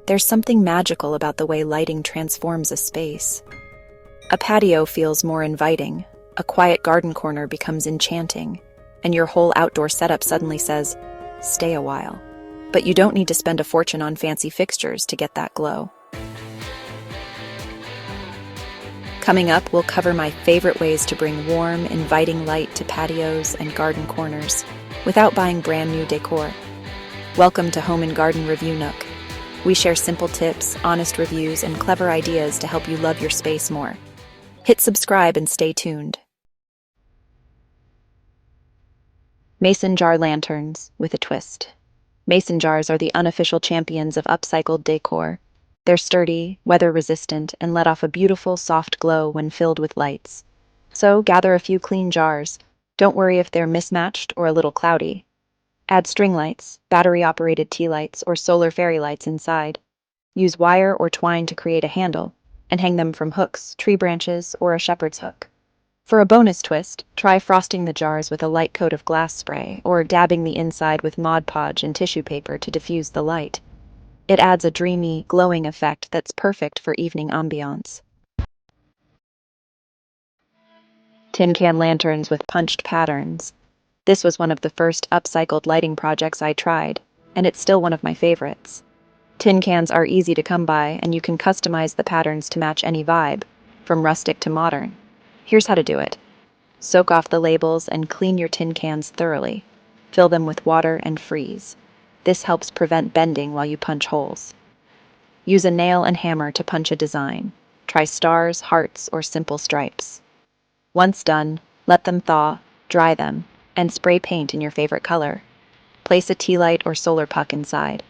There's something magical about the way lighting transforms a space. A patio feels more inviting, a quiet garden corner becomes enchanting, and your whole outdoor setup suddenly says, "Stay a while." But you don't need to spend a fortune on fancy fixtures to get that glow. Coming up, we'll cover my favorite ways to bring warm, inviting light to patios and garden corners without buying brand new decor. Welcome to Home and Garden Review Nook. We share simple tips, honest reviews, and clever ideas to help you love your space more. Hit subscribe and stay tuned. Mason jar lanterns with a twist. Mason jars are the unofficial champions of upcycled decor. They're sturdy, weather-resistant, and let off a beautiful, soft glow when filled with lights. So gather a few clean jars. Don't worry if they're mismatched or a little cloudy. Add string lights, battery-operated tea lights, or solar fairy lights inside. Use wire or twine to create a handle, and hang them from hooks, tree branches, or a shepherd's hook. For a bonus twist, try frosting the jars with a light coat of glass spray, or dabbing the inside with Mod Podge and tissue paper to diffuse the light. It adds a dreamy, glowing effect that's perfect for evening ambiance. Tin can lanterns with punched patterns. This was one of the first upcycled lighting projects I tried, and it's still one of my favorites. Tin cans are easy to come by, and you can customize the patterns to match any vibe, from rustic to modern. Here's how to do it. Soak off the labels and clean your tin cans thoroughly. Fill them with water and freeze. This helps prevent bending while you punch holes. Use a nail and hammer to punch a design. Try stars, hearts, or simple stripes. Once done, let them thaw, dry them, and spray paint in your favorite color. Place a tea light or solar puck inside.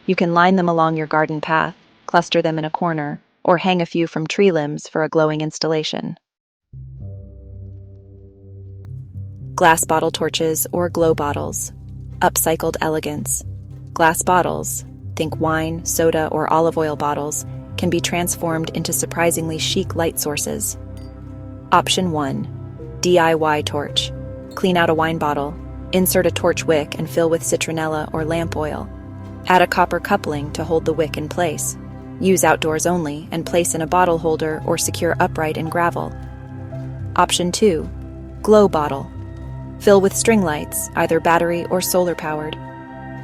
You can line them along your garden path, cluster them in a corner, or hang a few from tree limbs for a glowing installation. Glass bottle torches or glow bottles. Upcycled elegance. Glass bottles, think wine, soda, or olive oil bottles, can be transformed into surprisingly chic light sources. Option 1. DIY torch. Clean out a wine bottle, insert a torch wick and fill with citronella or lamp oil. Add a copper coupling to hold the wick in place. Use outdoors only and place in a bottle holder or secure upright in gravel. Option 2. Glow bottle. Fill with string lights, either battery or solar powered.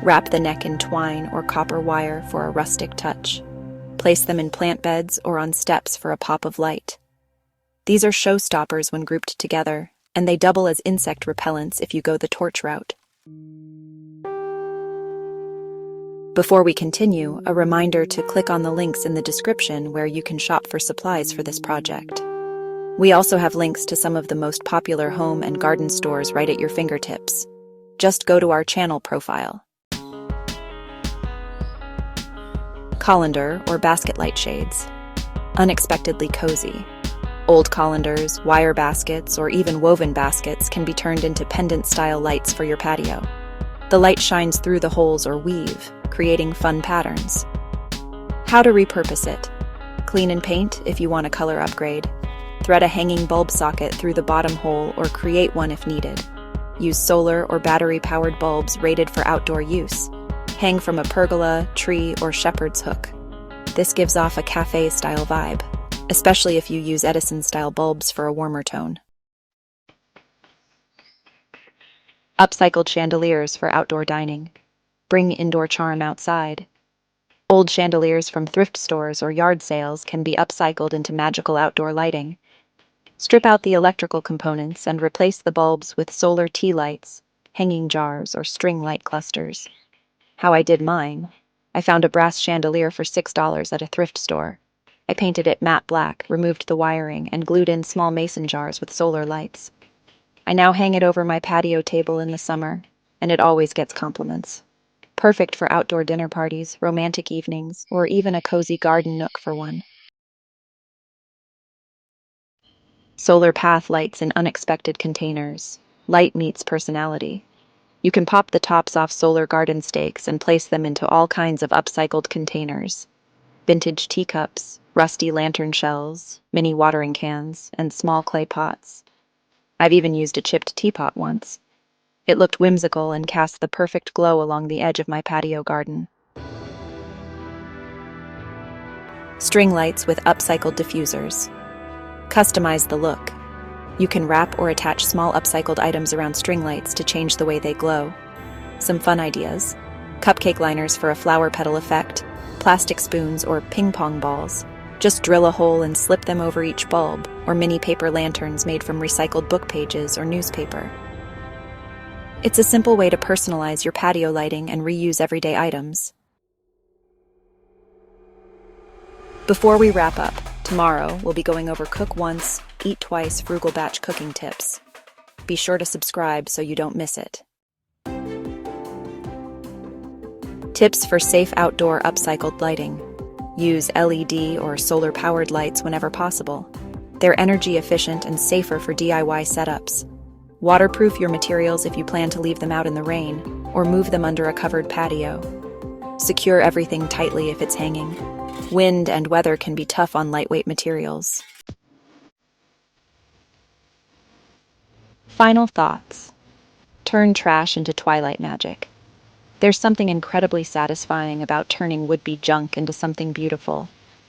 Wrap the neck in twine or copper wire for a rustic touch. Place them in plant beds or on steps for a pop of light. These are showstoppers when grouped together, and they double as insect repellents if you go the torch route. Before we continue, a reminder to click on the links in the description where you can shop for supplies for this project. We also have links to some of the most popular home and garden stores right at your fingertips. Just go to our channel profile. Colander or basket light shades. Unexpectedly cozy. Old colanders, wire baskets, or even woven baskets can be turned into pendant-style lights for your patio. The light shines through the holes or weave, creating fun patterns. How to repurpose it. Clean and paint if you want a color upgrade. Thread a hanging bulb socket through the bottom hole or create one if needed. Use solar or battery-powered bulbs rated for outdoor use. Hang from a pergola, tree, or shepherd's hook. This gives off a cafe-style vibe, especially if you use Edison-style bulbs for a warmer tone. Upcycled chandeliers for outdoor dining. Bring indoor charm outside. Old chandeliers from thrift stores or yard sales can be upcycled into magical outdoor lighting. Strip out the electrical components and replace the bulbs with solar tea lights, hanging jars, or string light clusters. How I did mine. I found a brass chandelier for $6 at a thrift store. I painted it matte black, removed the wiring, and glued in small mason jars with solar lights. I now hang it over my patio table in the summer, and it always gets compliments. Perfect for outdoor dinner parties, romantic evenings, or even a cozy garden nook for one. Solar path lights in unexpected containers. Light meets personality. You can pop the tops off solar garden stakes and place them into all kinds of upcycled containers. Vintage teacups, rusty lantern shells, mini watering cans, and small clay pots. I've even used a chipped teapot once. It looked whimsical and cast the perfect glow along the edge of my patio garden. String lights with upcycled diffusers. Customize the look. You can wrap or attach small upcycled items around string lights to change the way they glow. Some fun ideas: cupcake liners for a flower petal effect, plastic spoons or ping pong balls. Just drill a hole and slip them over each bulb, or mini paper lanterns made from recycled book pages or newspaper. It's a simple way to personalize your patio lighting and reuse everyday items. Before we wrap up, tomorrow we'll be going over cook once, eat twice frugal batch cooking tips. Be sure to subscribe so you don't miss it. Tips for safe outdoor upcycled lighting. Use LED or solar-powered lights whenever possible. They're energy efficient and safer for DIY setups. Waterproof your materials if you plan to leave them out in the rain, or move them under a covered patio. Secure everything tightly if it's hanging. Wind and weather can be tough on lightweight materials. Final thoughts. Turn trash into twilight magic. There's something incredibly satisfying about turning would-be junk into something beautiful,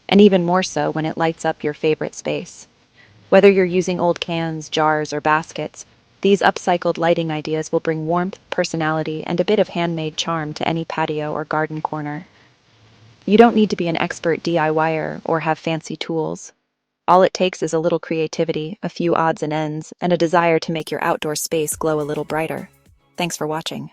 and even more so when it lights up your favorite space. Whether you're using old cans, jars, or baskets, these upcycled lighting ideas will bring warmth, personality, and a bit of handmade charm to any patio or garden corner. You don't need to be an expert DIYer or have fancy tools. All it takes is a little creativity, a few odds and ends, and a desire to make your outdoor space glow a little brighter. Thanks for watching.